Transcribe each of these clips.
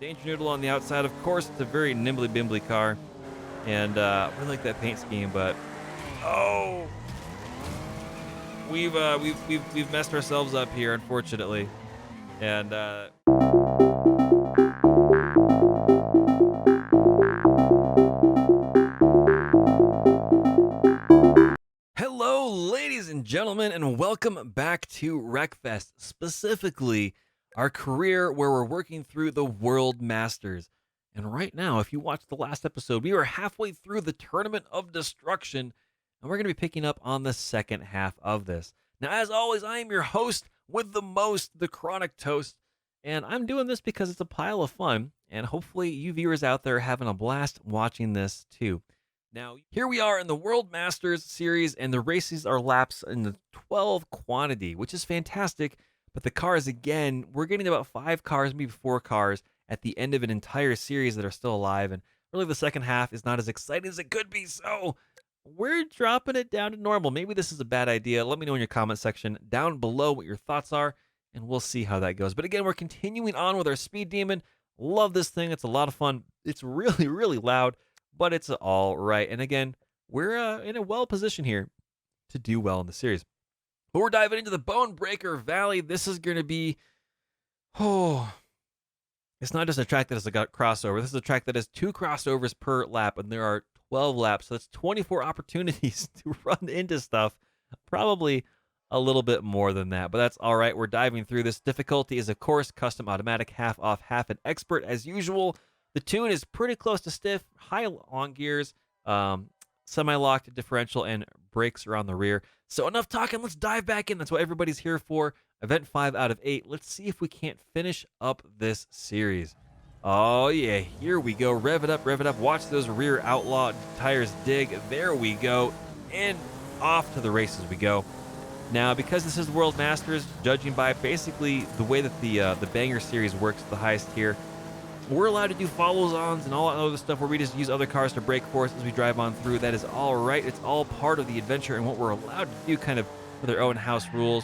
Danger Noodle on the outside. Of course, it's a very nimbly bimbly car, and we like that paint scheme. But oh, we've messed ourselves up here, unfortunately. And hello, ladies and gentlemen, and welcome back to Wreckfest, specifically our career where we're working through the World Masters. And right now, if you watched the last episode, we were halfway through the Tournament of Destruction, and we're going to be picking up on the second half of this. Now, as always, I am your host with the most, TheChronicToast, and I'm doing this because it's a pile of fun, and hopefully you viewers out there are having a blast watching this too. Now, here we are in the World Masters series, and the races are laps in the 12 quantity, which is fantastic. But the cars, again, we're getting about 5 cars, maybe 4 cars at the end of an entire series that are still alive. And really, the second half is not as exciting as it could be. So we're dropping it down to normal. Maybe this is a bad idea. Let me know in your comment section down below what your thoughts are, and we'll see how that goes. But again, we're continuing on with our Speed Demon. Love this thing. It's a lot of fun. It's really, really loud, but it's all right. And again, we're in a well position here to do well in the series. But we're diving into the Bone Breaker Valley. This is going to be, it's not just a track that has a crossover. This is a track that has 2 crossovers per lap, and there are 12 laps. So that's 24 opportunities to run into stuff. Probably a little bit more than that, but that's all right. We're diving through this. Difficulty is, of course, custom automatic, half off, half an expert as usual. The tune is pretty close to stiff, high on gears, semi-locked differential, and brakes are on the rear. So enough talking, let's dive back in. That's what everybody's here for. Event 5 out of 8. Let's see if we can't finish up this series. Oh yeah, here we go. Rev it up, rev it up. Watch those rear outlaw tires dig. There we go. And off to the races we go. Now, because this is the World Masters, judging by basically the way that the Banger series works at the highest tier, we're allowed to do follows-ons and all that other stuff where we just use other cars to brake for us as we drive on through. That is all right. It's all part of the adventure and what we're allowed to do kind of for their own house rules.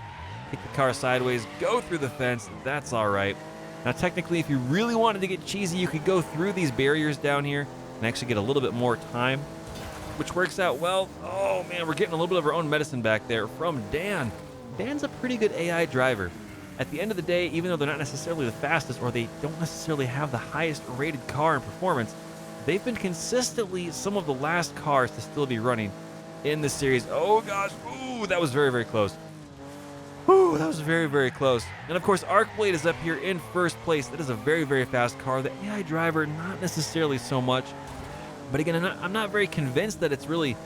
Take the car sideways, go through the fence. That's all right. Now, technically, if you really wanted to get cheesy, you could go through these barriers down here and actually get a little bit more time, which works out well. Oh, man, we're getting a little bit of our own medicine back there from Dan. Dan's a pretty good AI driver. At the end of the day, even though they're not necessarily the fastest or they don't necessarily have the highest rated car in performance, they've been consistently some of the last cars to still be running in this series. Oh gosh, ooh, that was very, very close. Ooh, that was very, very close. And of course, Arcblade is up here in first place. That is a very, very fast car. The AI driver, not necessarily so much. But again, I'm not very convinced that it's really,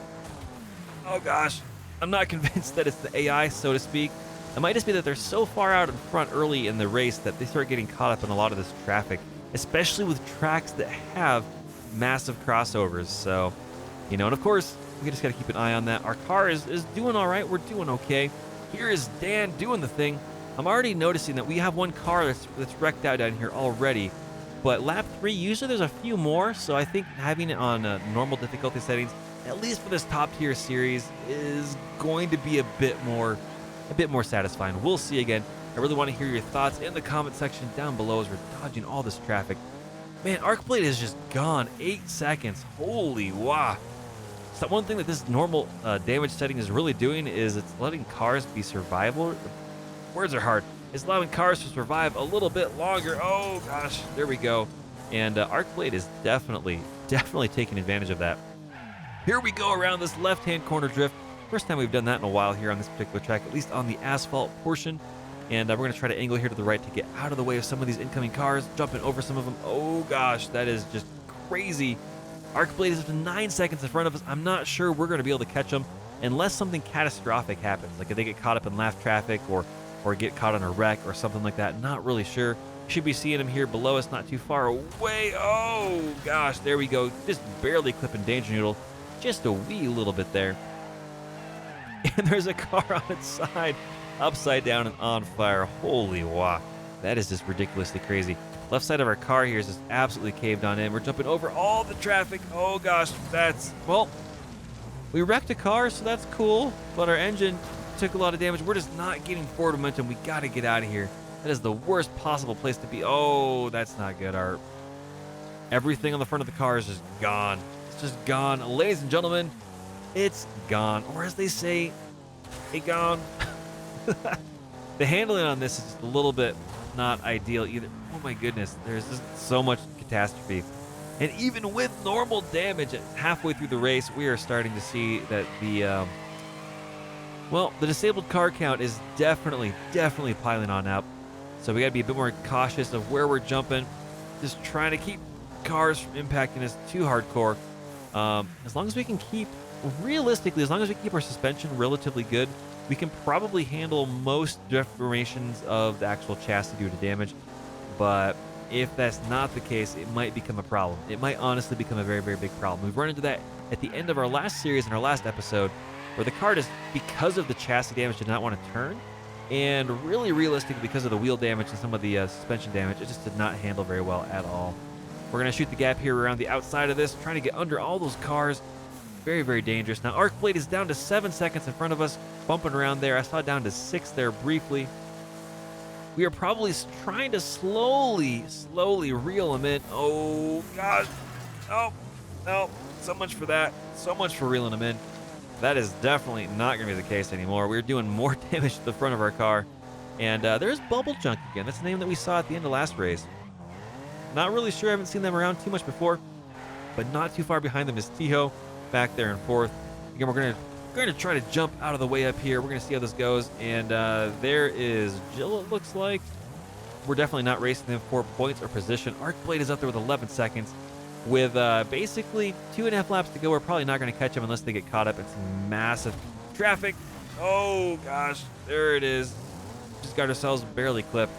oh gosh, I'm not convinced that it's the AI, so to speak. It might just be that they're so far out in front early in the race that they start getting caught up in a lot of this traffic, especially with tracks that have massive crossovers. So, and of course, we just got to keep an eye on that. Our car is doing all right. We're doing okay. Here is Dan doing the thing. I'm already noticing that we have one car that's wrecked out down here already. But lap 3, usually there's a few more. So I think having it on normal difficulty settings, at least for this top tier series, is going to be a bit more satisfying. We'll see again. I really want to hear your thoughts in the comment section down below as we're dodging all this traffic. Man, Arcblade is just gone. 8 seconds. Holy wow. So one thing that this normal damage setting is really doing is it's letting cars be survivable. Words are hard. It's allowing cars to survive a little bit longer. Oh gosh, there we go. And Arcblade is definitely taking advantage of that. Here we go around this left-hand corner drift. First time we've done that in a while here on this particular track, at least on the asphalt portion. And we're going to try to angle here to the right to get out of the way of some of these incoming cars, jumping over some of them. Oh gosh, that is just crazy. Arcblade is up to 9 seconds in front of us. I'm not sure we're going to be able to catch them unless something catastrophic happens, like if they get caught up in lap traffic or get caught on a wreck or something like that. Not really sure. Should be seeing them here below us, not too far away. Oh gosh, there we go. Just barely clipping Danger Noodle. Just a wee little bit there. And there's a car on its side, upside down and on fire. Holy wow. That is just ridiculously crazy. Left side of our car here is just absolutely caved on in. We're jumping over all the traffic. Oh gosh, well, we wrecked a car, so that's cool, but our engine took a lot of damage. We're just not getting forward momentum. We got to get out of here. That is the worst possible place to be. Oh, that's not good. Everything on the front of the car is just gone. It's just gone. Ladies and gentlemen, it's gone. Or as they say, it gone. The handling on this is just a little bit not ideal either. Oh my goodness, there's just so much catastrophe. And even with normal damage halfway through the race, we are starting to see that the disabled car count is definitely piling on up. So we got to be a bit more cautious of where we're jumping. Just trying to keep cars from impacting us too hardcore. As long as we can keep, realistically, as long as we keep our suspension relatively good, we can probably handle most deformations of the actual chassis due to damage. But if that's not the case, it might become a problem. It might honestly become a very, very big problem. We've run into that at the end of our last series, in our last episode, where the car just, because of the chassis damage, did not want to turn. And really, realistically, because of the wheel damage and some of the suspension damage, it just did not handle very well at all. We're going to shoot the gap here around the outside of this, trying to get under all those cars. Very, very dangerous. Now, Arcblade is down to 7 seconds in front of us, bumping around there. I saw it down to 6 there briefly. We are probably trying to slowly reel him in. Oh, gosh. Oh, no. So much for that. So much for reeling him in. That is definitely not going to be the case anymore. We're doing more damage to the front of our car. And there's Bubble Junk again. That's the name that we saw at the end of last race. Not really sure. I haven't seen them around too much before. But not too far behind them is Tiho back there in fourth. Again, we're going to try to jump out of the way up here. We're going to see how this goes. And there is Jill, it looks like. We're definitely not racing them for points or position. Arcblade is up there with 11 seconds. With basically 2.5 laps to go, we're probably not going to catch them unless they get caught up in some massive traffic. Oh, gosh. There it is. Just got ourselves barely clipped.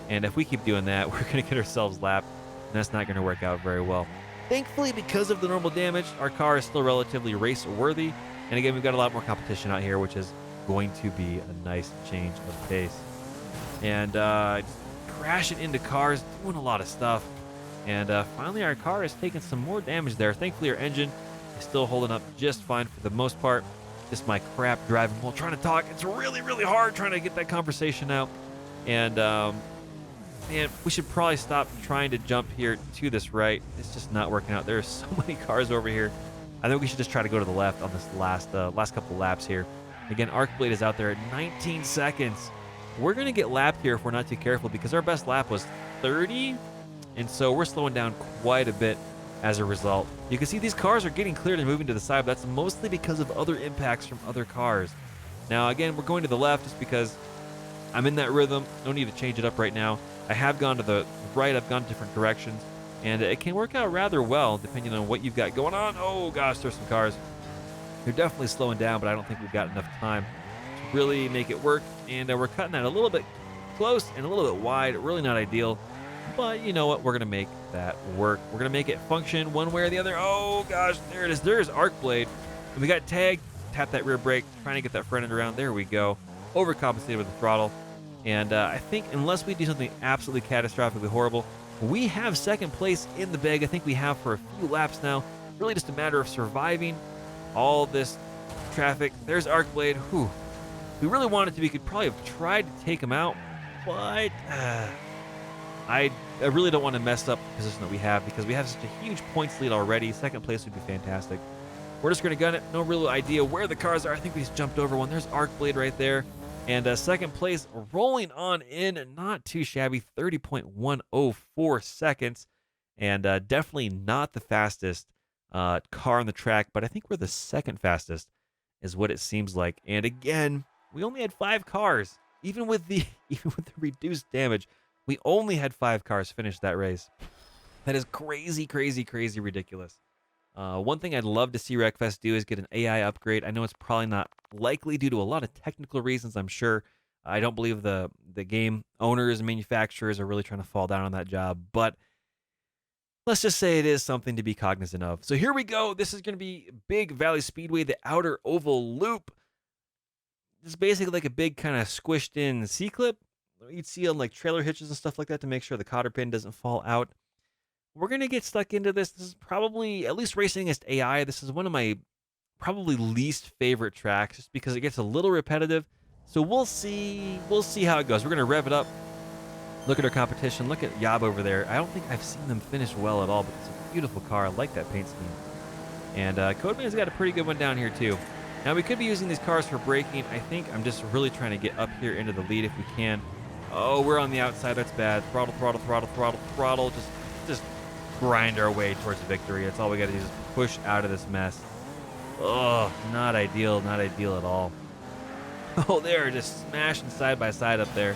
And if we keep doing that, we're going to get ourselves lapped. And that's not going to work out very well. Thankfully, because of the normal damage, our car is still relatively race-worthy. And again, we've got a lot more competition out here, which is going to be a nice change of pace. And crashing into cars, doing a lot of stuff. And finally, our car is taking some more damage there. Thankfully, our engine is still holding up just fine for the most part. Just my crap driving while trying to talk. It's really, really hard trying to get that conversation out. And man, we should probably stop trying to jump here to this right. It's just not working out. There are so many cars over here. I think we should just try to go to the left on this last couple laps here. Again, Arcblade is out there at 19 seconds. We're going to get lapped here if we're not too careful because our best lap was 30. And so we're slowing down quite a bit as a result. You can see these cars are getting cleared and moving to the side, but that's mostly because of other impacts from other cars. Now, again, we're going to the left just because I'm in that rhythm. No need to change it up right now. I have gone to the right. I've gone different directions. And it can work out rather well depending on what you've got going on. Oh, gosh, there's some cars. They're definitely slowing down, but I don't think we've got enough time to really make it work. And we're cutting that a little bit close and a little bit wide. Really not ideal. But you know what? We're going to make that work. We're going to make it function one way or the other. Oh, gosh, there it is. There's Arcblade. And we got tagged. Tap that rear brake. Trying to get that front end around. There we go. Overcompensated with the throttle. And I think unless we do something absolutely catastrophically horrible, we have second place in the bag. I think we have for a few laps now. Really just a matter of surviving all this traffic. There's Arcblade. Whew. We really wanted to. We could probably have tried to take him out, but I really don't want to mess up the position that we have because we have such a huge points lead already. Second place would be fantastic. We're just going to gun it. No real idea where the cars are. I think we just jumped over one. There's Arcblade right there. And second place, rolling on in, not too shabby, 30.104 seconds. And definitely not the fastest car on the track, but I think we're the second fastest is what it seems like. And again, we only had 5 cars. Even with the reduced damage, we only had 5 cars finish that race. That is crazy, crazy, crazy ridiculous. One thing I'd love to see Wreckfest do is get an AI upgrade. I know it's probably not likely due to a lot of technical reasons, I'm sure. I don't believe the game owners and manufacturers are really trying to fall down on that job, but let's just say it is something to be cognizant of. So here we go. This is going to be Big Valley Speedway, the outer oval loop. It's basically like a big kind of squished in C-clip. You'd see on like trailer hitches and stuff like that to make sure the cotter pin doesn't fall out. We're going to get stuck into this. This is probably, at least racing against AI, this is one of my probably least favorite tracks just because it gets a little repetitive. So we'll see how it goes. We're going to rev it up Look at our competition. Look at Yob over there. I don't think I've seen them finish well at all, but it's a beautiful car. I like that paint scheme. And Codeman's got a pretty good one down here too. Now we could be using these cars for braking. I think I'm just really trying to get up here into the lead if we can. Oh, we're on the outside. That's bad. Throttle, throttle, throttle, throttle, throttle. Just grind our way towards victory. That's all we got to do is push out of this mess. Oh, not ideal. Not ideal at all. Oh, they're just smashing side by side up there.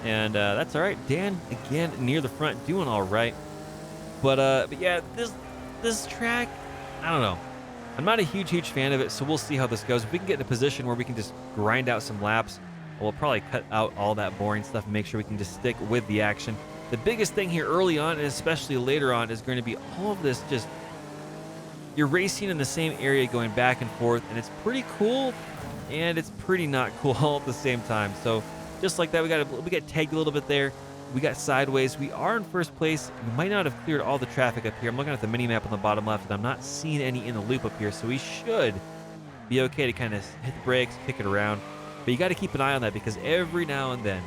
And that's all right. Dan, again, near the front, doing all right. But yeah, this track, I don't know. I'm not a huge fan of it, so we'll see how this goes. If we can get in a position where we can just grind out some laps, we'll probably cut out all that boring stuff and make sure we can just stick with the action. The biggest thing here early on, and especially later on, is going to be all of this just, you're racing in the same area going back and forth, and it's pretty cool, and it's pretty not cool all at the same time. So just like that, we got tagged a little bit there. We got sideways. We are in first place. We might not have cleared all the traffic up here. I'm looking at the mini map on the bottom left, and I'm not seeing any in the loop up here, so we should be okay to kind of hit the brakes, kick it around. But you got to keep an eye on that, because every now and then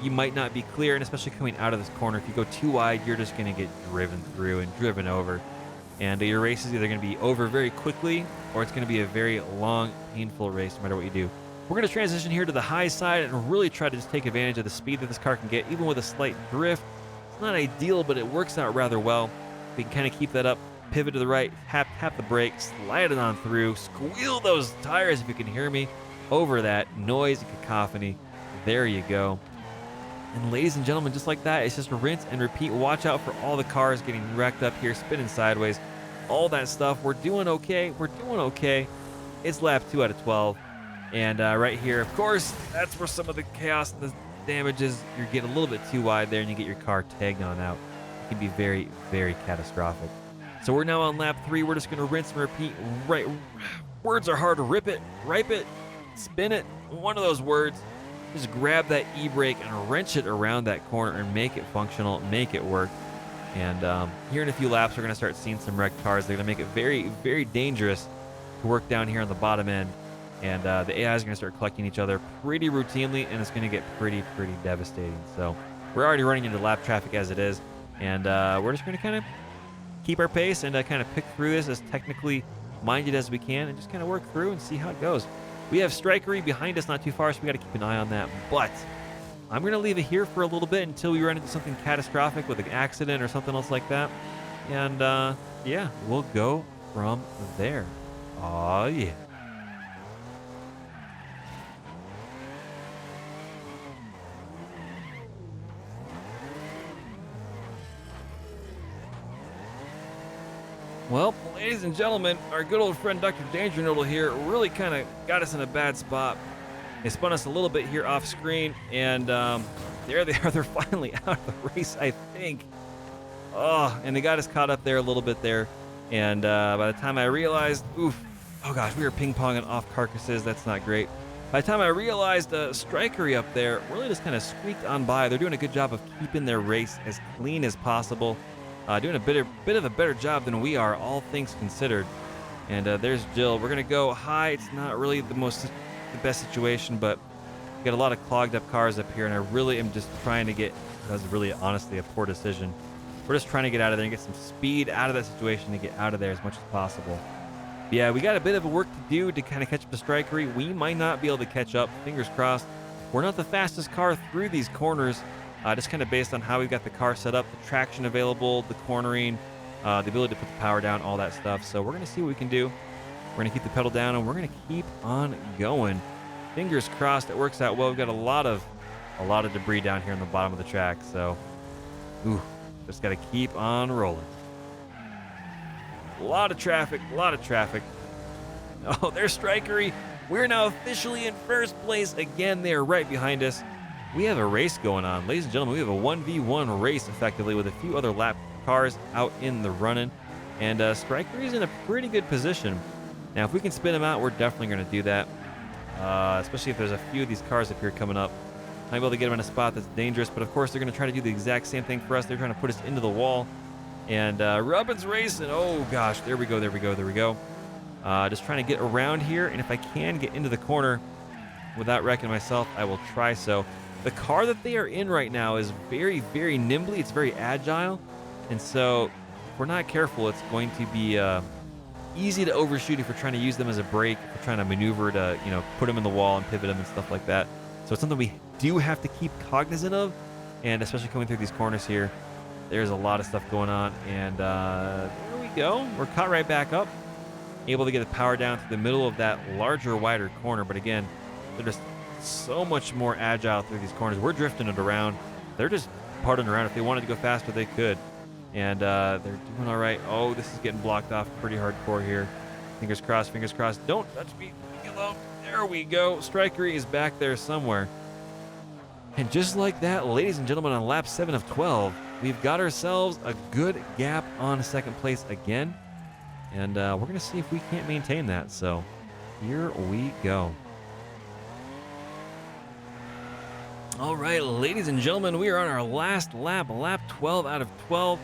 you might not be clear, and especially coming out of this corner, if you go too wide, you're just going to get driven through and driven over. And your race is either going to be over very quickly, or it's going to be a very long, painful race no matter what you do. We're going to transition here to the high side and really try to just take advantage of the speed that this car can get, even with a slight drift. It's not ideal, but it works out rather well. We can kind of keep that up, pivot to the right, tap the brake, slide it on through, squeal those tires, if you can hear me, over that noise and cacophony. There you go. And ladies and gentlemen, just like that, it's just a rinse and repeat. Watch out for all the cars getting wrecked up here, spinning sideways, all that stuff. We're doing okay. We're doing okay. It's lap 2 out of 12. And right here, of course, that's where some of the chaos and the damage is. You're getting a little bit too wide there, and you get your car tagged on out. It can be very, very catastrophic. So we're now on lap 3. We're just going to rinse and repeat. Right, words are hard. Rip it, ripe it, spin it. One of those words. Just grab that e-brake and wrench it around that corner and make it functional, make it work. And here in a few laps, we're going to start seeing some wrecked cars. They're going to make it very, very dangerous to work down here on the bottom end. And the AI is going to start collecting each other pretty routinely, and it's going to get pretty devastating. So we're already running into lap traffic as it is, and we're just going to kind of keep our pace and kind of pick through this as technically minded as we can and just kind of work through and see how it goes. We have Strikery behind us not too far, so we got to keep an eye on that. But I'm going to leave it here for a little bit until we run into something catastrophic with an accident or something else like that. And yeah, we'll go from there. Oh yeah. Well, ladies and gentlemen, our good old friend Dr. Danger Noodle here really kind of got us in a bad spot. They spun us a little bit here off screen, and there they are. They're finally out of the race, I think. Oh, and they got us caught up there a little bit there. And by the time I realized, oh gosh, we were ping-ponging off carcasses. That's not great. By the time I realized Strikery up there really just kind of squeaked on by. They're doing a good job of keeping their race as clean as possible. Doing a bit of a better job than we are, all things considered. And there's Jill. We're going to go high. It's not really the best situation, but we got a lot of clogged up cars up here, and I really am just trying to get, that was really honestly a poor decision. We're just trying to get out of there and get some speed out of that situation to get out of there as much as possible. But yeah, we got a bit of work to do to kind of catch up to Strikery. We might not be able to catch up. Fingers crossed. We're not the fastest car through these corners. Just kind of based on how we've got the car set up, the traction available, the cornering, the ability to put the power down, all that stuff. So we're going to see what we can do. We're going to keep the pedal down, and we're going to keep on going. Fingers crossed it works out well. We've got a lot of debris down here on the bottom of the track. So, just got to keep on rolling. A lot of traffic. Oh, there's Strikery. We're now officially in first place again. They are right behind us. We have a race going on. Ladies and gentlemen, we have a 1v1 race effectively with a few other lap cars out in the running. And Strikery's in a pretty good position. Now, if we can spin him out, we're definitely going to do that. Especially if there's a few of these cars up here coming up. Might be able to get him in a spot that's dangerous, but of course they're going to try to do the exact same thing for us. They're trying to put us into the wall. And Robin's racing. Oh gosh, there we go. Just trying to get around here, and if I can get into the corner without wrecking myself, I will try so. The car that they are in right now is very, very nimbly. It's very agile. And so if we're not careful, it's going to be easy to overshoot if we're trying to use them as a brake, if we're trying to maneuver to, put them in the wall and pivot them and stuff like that. So it's something we do have to keep cognizant of. And especially coming through these corners here, there's a lot of stuff going on. And there we go. We're caught right back up. Able to get the power down to the middle of that larger, wider corner. But again, they're just so much more agile through these corners. We're drifting it around. They're just parting around. If they wanted to go faster, they could. And they're doing all right. Oh, this is getting blocked off pretty hardcore here. Fingers crossed, fingers crossed. Don't touch me. Leave me alone. There we go. Strikery is back there somewhere. And just like that, ladies and gentlemen, on lap 7 of 12, we've got ourselves a good gap on second place again. And we're going to see if we can't maintain that. So here we go. All right, ladies and gentlemen, we are on our last lap, lap 12 out of 12.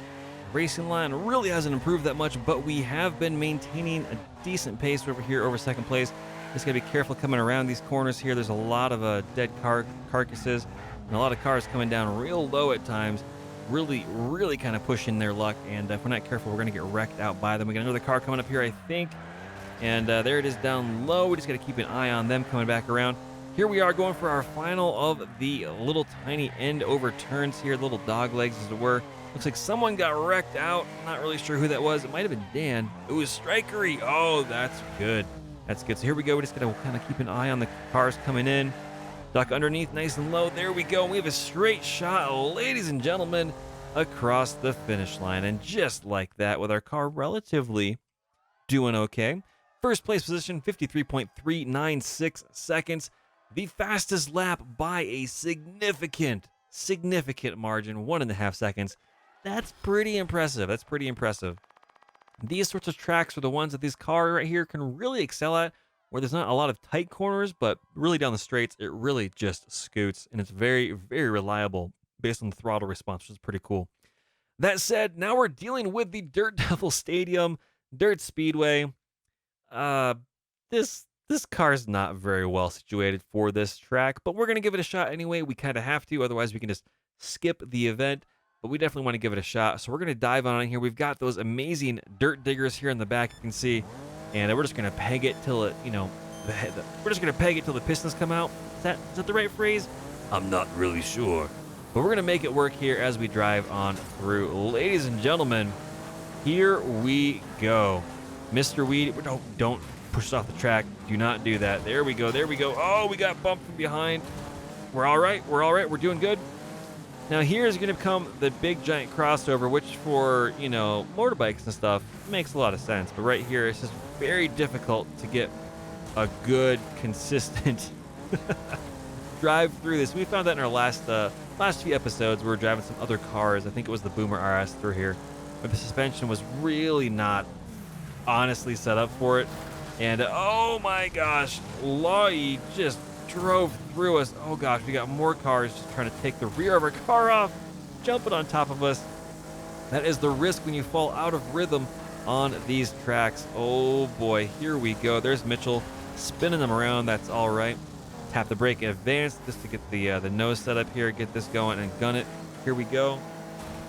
Racing line really hasn't improved that much, but we have been maintaining a decent pace over here over second place. Just got to be careful coming around these corners here. There's a lot of dead carcasses and a lot of cars coming down real low at times. Really, really kind of pushing their luck, and if we're not careful, we're going to get wrecked out by them. We got another car coming up here, I think, and there it is down low. We just got to keep an eye on them coming back around. Here we are going for our final of the little tiny end over turns here, little dog legs as it were. Looks like someone got wrecked out. Not really sure who that was. It might have been Dan. It was Strikery. Oh, that's good. That's good. So here we go. We just got to kind of keep an eye on the cars coming in. Duck underneath nice and low. There we go. We have a straight shot, ladies and gentlemen, across the finish line. And just like that, with our car relatively doing okay. First place position, 53.396 seconds. The fastest lap by a significant margin, 1.5 seconds. That's pretty impressive. That's pretty impressive. These sorts of tracks are the ones that this car right here can really excel at, where there's not a lot of tight corners, but really down the straights, it really just scoots, and it's very, very reliable based on the throttle response, which is pretty cool. That said, now we're dealing with the Dirt Devil Stadium, Dirt Speedway. This car's not very well situated for this track, but we're going to give it a shot anyway. We kind of have to, otherwise we can just skip the event, but we definitely want to give it a shot. So we're going to dive on in here. We've got those amazing dirt diggers here in the back, you can see, and we're just going to peg it till it, we're just going to peg it till the pistons come out. Is that the right phrase? I'm not really sure, but we're going to make it work here as we drive on through. Ladies and gentlemen, here we go. Mr. Weed, don't push off the track. Do not do that. There we go. There we go. Oh, we got bumped from behind. We're all right. We're all right. We're doing good. Now here's going to come the big giant crossover, which for, motorbikes and stuff makes a lot of sense. But right here, it's just very difficult to get a good, consistent drive through this. We found that in our last few episodes. We were driving some other cars. I think it was the Boomer RS through here, where the suspension was really not honestly set up for it. And oh my gosh, Loy just drove through us. Oh gosh, we got more cars just trying to take the rear of our car off, jumping on top of us. That is the risk when you fall out of rhythm on these tracks. Oh boy, here we go. There's Mitchell spinning them around. That's all right. Tap the brake in advance just to get the nose set up here, get this going and gun it. Here we go.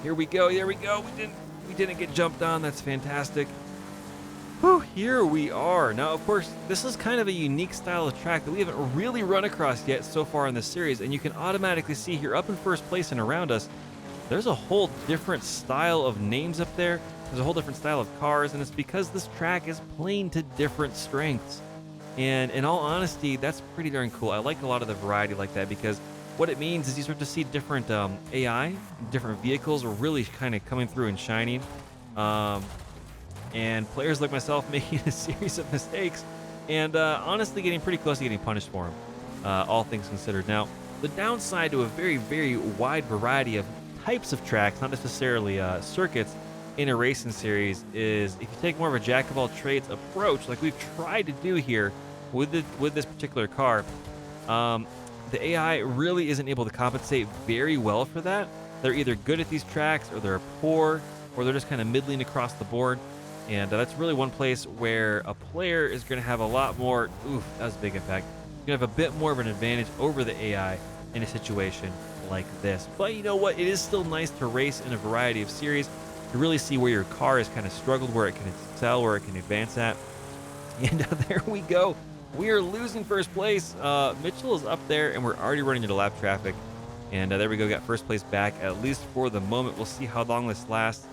Here we go. There we go. We didn't get jumped on. That's fantastic. Whew, here we are. Now, of course, this is kind of a unique style of track that we haven't really run across yet so far in this series, and you can automatically see here up in first place and around us, there's a whole different style of names up there. There's a whole different style of cars, and it's because this track is playing to different strengths. And in all honesty, that's pretty darn cool. I like a lot of the variety like that, because what it means is you start to see different AI, different vehicles are really kind of coming through and shining. And players like myself making a series of mistakes and honestly getting pretty close to getting punished for them, all things considered. Now, the downside to a very, very wide variety of types of tracks, not necessarily circuits, in a racing series is if you take more of a jack-of-all-trades approach, like we've tried to do here with this particular car, the AI really isn't able to compensate very well for that. They're either good at these tracks, or they're poor, or they're just kind of middling across the board. And that's really one place where a player is going to have a lot more, that was a big impact, going to have a bit more of an advantage over the AI in a situation like this. But you know what? It is still nice to race in a variety of series to really see where your car has kind of struggled, where it can excel, where it can advance at. And there we go. We are losing first place. Mitchell is up there, and we're already running into lap traffic. And there we go. Got first place back, at least for the moment. We'll see how long this lasts.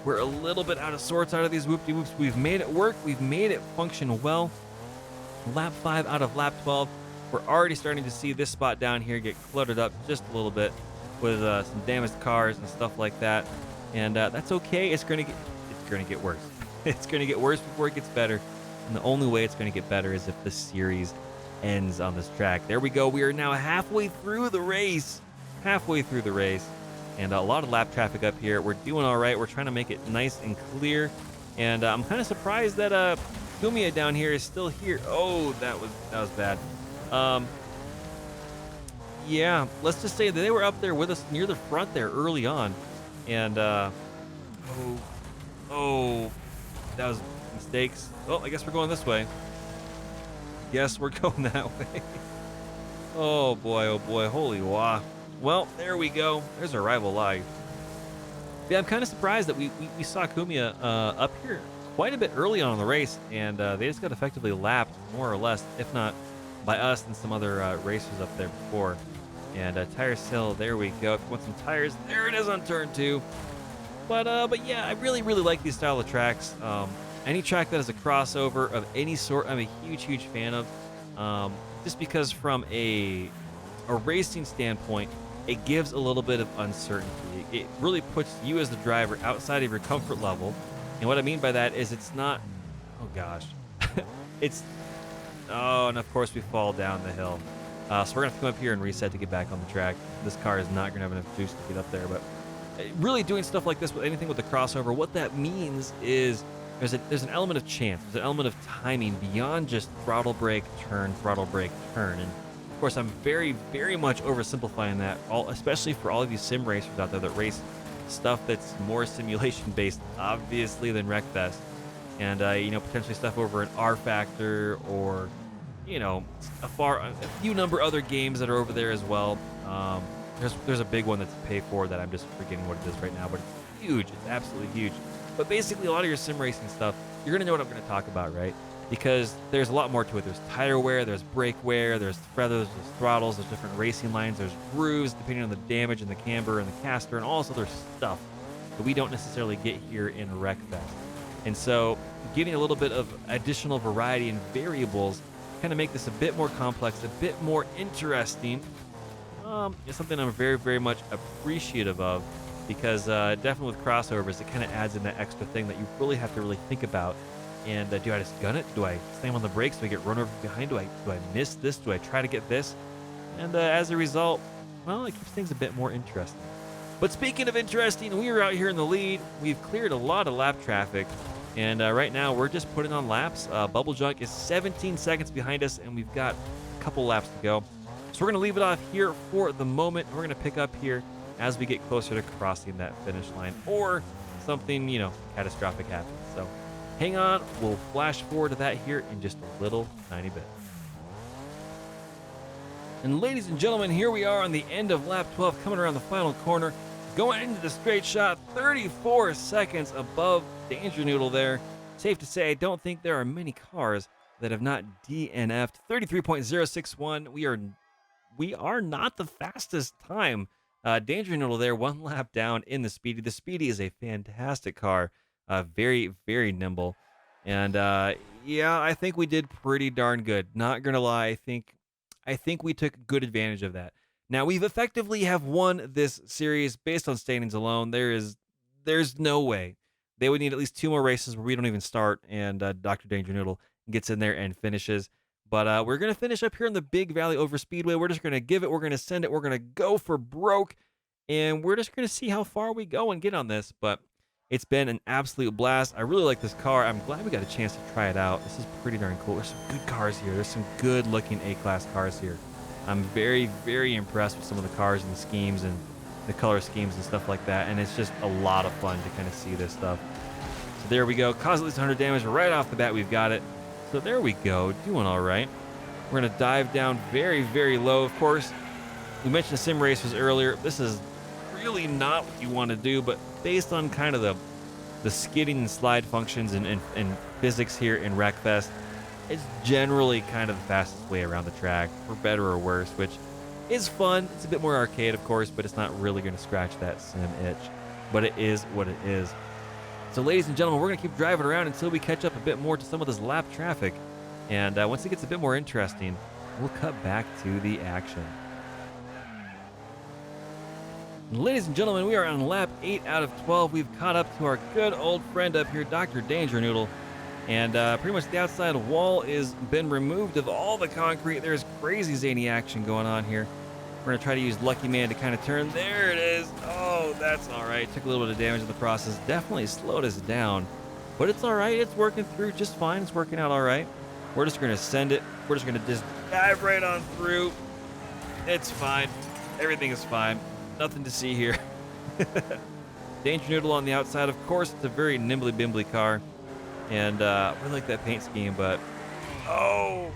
We're a little bit out of sorts out of these whoop-de-whoops. We've made it work. We've made it function well. Lap 5 out of lap 12. We're already starting to see this spot down here get cluttered up just a little bit with some damaged cars and stuff like that. And that's okay. It's gonna get worse. It's gonna get worse before it gets better. And the only way it's gonna get better is if the series ends on this track. There we go. We are now halfway through the race. And a lot of lap traffic up here. We're doing all right. We're trying to make it nice and clear. And I'm kind of surprised that Kumia down here is still here. Oh, that was bad. Yeah, let's just say that they were up there with us near the front there early on. And oh, that was mistakes. Oh, I guess we're going this way. Yes, we're going that way. Oh boy, holy wah. Well, there we go. There's our rival live. Yeah, I'm kind of surprised that we saw Kumia up here quite a bit early on in the race, and they just got effectively lapped, more or less, if not by us and some other racers up there before. And tire seal, there we go. If you want some tires, there it is on turn 2. But yeah, I really like these style of tracks. Any track that is a crossover of any sort, I'm a huge fan of. Just because from a racing standpoint, it gives a little bit of uncertainty. It really puts you as the driver outside of your comfort level. And what I mean by that is it's not, oh gosh, oh, and of course we fall down the hill. So we're gonna have to come up here and reset to get back on the track. This car is not gonna have enough juice to get up there, but really doing stuff like this with anything with the crossover, what that means is there's an element of chance, there's an element of timing beyond just throttle brake, turn. And of course, I'm very much oversimplifying that, especially for all of you sim racers out there that race stuff that's more simulation based, obviously, than Wreckfest. And potentially stuff over an R Factor or a few number other games that are over there as well. There's a big one that's paid for that I'm just forgetting what it is right now, but it's huge. It's absolutely huge. But basically, a lot of your sim racing stuff, you're gonna know what I'm gonna talk about, right? Because there's a lot more to it. There's tire wear, there's brake wear, there's feathers, there's throttles, there's different racing lines, there's grooves depending on the damage and the camber and the caster and all this other stuff that we don't necessarily get here in Wreckfest. And so, getting a little bit of additional variety and variables kind of make this a bit more complex, a bit more interesting. It's something I'm very much appreciative of, because definitely with crossovers, it kind of adds in that extra thing that you really have to think about. And do I just gun it? Do I slam on the brakes? Do I get run over behind? Do I miss this? Do I try to get this? And as a result, well, it keeps things a bit more interesting. But speaking of interesting, we are out here in the lead. We've cleared a lot of lap traffic. And right now, we're just putting on laps. Bubble Junk is 17 seconds behind us, and we've got a couple laps to go. So we're going to leave it off here for the moment. We're going to pick up here as we get closer to crossing that finish line, or something, catastrophic happens. So hang on. We'll flash forward to that here in just a little tiny bit. And ladies and gentlemen, here we are on the end of lap 12, coming around the final corner, going into the straight shot, 34 seconds above Danger Noodle there. Safe to say, I don't think there are many cars that have not DNF'd. 33.061. We are not the fastest time. Danger Noodle there, one lap down in the Speedy. The Speedy is a fantastic car, very nimble, and yeah, I think we did pretty darn good. Not gonna lie, I think we took good advantage of that. Now we've effectively have won this series based on standings alone. There's no way. They would need at least 2 more races where we don't even start, and Dr. Danger Noodle gets in there and finishes. But we're going to finish up here in the Big Valley over Speedway. We're just going to give it. We're going to send it. We're going to go for broke. And we're just going to see how far we go and get on this. But it's been an absolute blast. I really like this car. I'm glad we got a chance to try it out. This is pretty darn cool. There's some good cars here. There's some good-looking A-Class cars here. I'm very impressed with some of the cars and the schemes and the color schemes and stuff like that. And it's just a lot of fun to kind of see this stuff. So there we go. Cause at least 100 damage. Right off the bat, we've got it. So there we go, doing all right. We're going to dive down very low, of course. We mentioned sim races earlier. This is really not what you want to do, but based on kind of the skidding and slide functions and physics here in Wreckfest, it's generally kind of the fastest way around the track, for better or worse, which is fun. It's a bit more arcade, of course, but it's not really going to scratch that sim itch. But it is what it is. So, ladies and gentlemen, we're going to keep driving around until we catch up a bit more to some of this lap traffic. And once it gets a bit more interesting, we'll cut back to the action. Ladies and gentlemen, we are on lap 8 out of 12. We've caught up to our good old friend up here, Dr. Danger Noodle. And pretty much the outside wall has been removed of all the concrete. There's crazy zany action going on here. We're going to try to use Lucky Man to kind of turn. There it is. Oh, that's all right. Took a little bit of damage in the process. Definitely slowed us down. But it's all right. It's working through just fine. It's working out all right. We're just going to send it. We're just going to just dive right on through. It's fine. Everything is fine. Nothing to see here. Danger Noodle on the outside. Of course, it's a very nimbly bimbly car. And we like that paint scheme, but oh,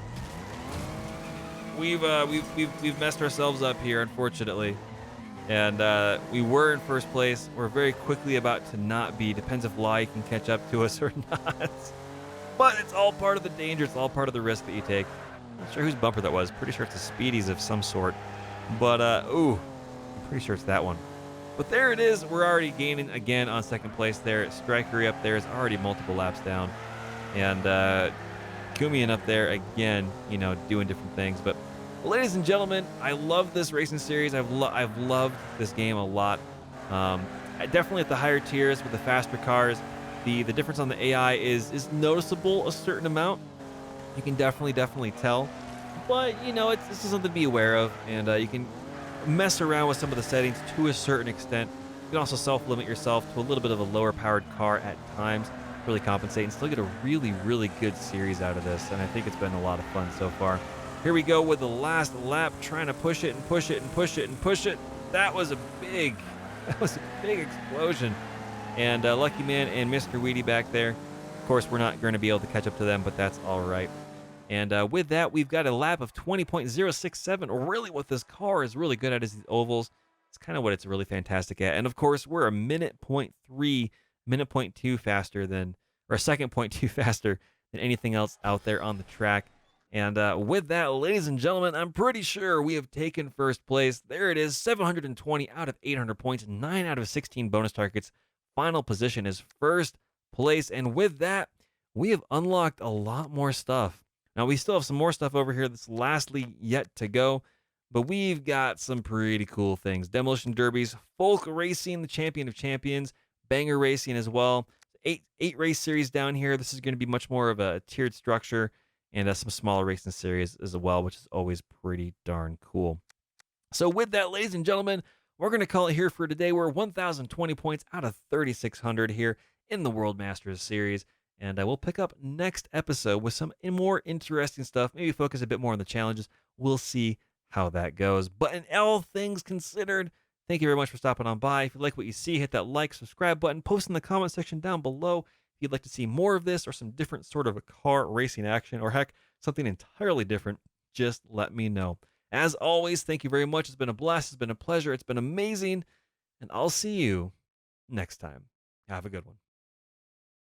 we've messed ourselves up here, unfortunately. And we were in first place. We're very quickly about to not be. Depends if Lai can catch up to us or not. But it's all part of the danger. It's all part of the risk that you take. Not sure whose bumper that was. Pretty sure it's a Speedy's of some sort. But ooh, I'm pretty sure it's that one. But there it is. We're already gaining again on second place there. Strikery up there is already multiple laps down. And Kumian up there again, you know, doing different things. But ladies and gentlemen, I love this racing series. I've loved this game a lot. Definitely at the higher tiers with the faster cars, the difference on the AI is noticeable a certain amount. You can definitely tell. But, you know, it's just something to be aware of. And you can mess around with some of the settings to a certain extent. You can also self-limit yourself to a little bit of a lower powered car at times, really compensate and still get a really good series out of this. And I think it's been a lot of fun so far. Here we go with the last lap, trying to push it and push it and push it and push it. That was a big explosion. And Lucky Man and Mr. Weedy back there. Of course, we're not going to be able to catch up to them, but that's all right. And with that, we've got a lap of 20.067. Really, what this car is really good at is these ovals. It's kind of what it's really fantastic at. And of course, we're a minute point 2 faster than, or a second point 2 faster than anything else out there on the track. And with that, ladies and gentlemen, I'm pretty sure we have taken first place. There it is, 720 out of 800 points, 9 out of 16 bonus targets. Final position is first place. And with that, we have unlocked a lot more stuff. Now, we still have some more stuff over here that's lastly yet to go, but we've got some pretty cool things. Demolition Derbies, Folk Racing, the Champion of Champions, Banger Racing as well. Eight race series down here. This is going to be much more of a tiered structure, and some smaller racing series as well, which is always pretty darn cool. So with that, ladies and gentlemen, we're going to call it here for today. We're 1,020 points out of 3,600 here in the World Masters Series. And we'll pick up next episode with some more interesting stuff. Maybe focus a bit more on the challenges. We'll see how that goes. But in all things considered, thank you very much for stopping on by. If you like what you see, hit that like, subscribe button. Post in the comment section down below if you'd like to see more of this or some different sort of a car racing action, or heck, something entirely different. Just let me know. As always, thank you very much. It's been a blast. It's been a pleasure. It's been amazing. And I'll see you next time. Have a good one.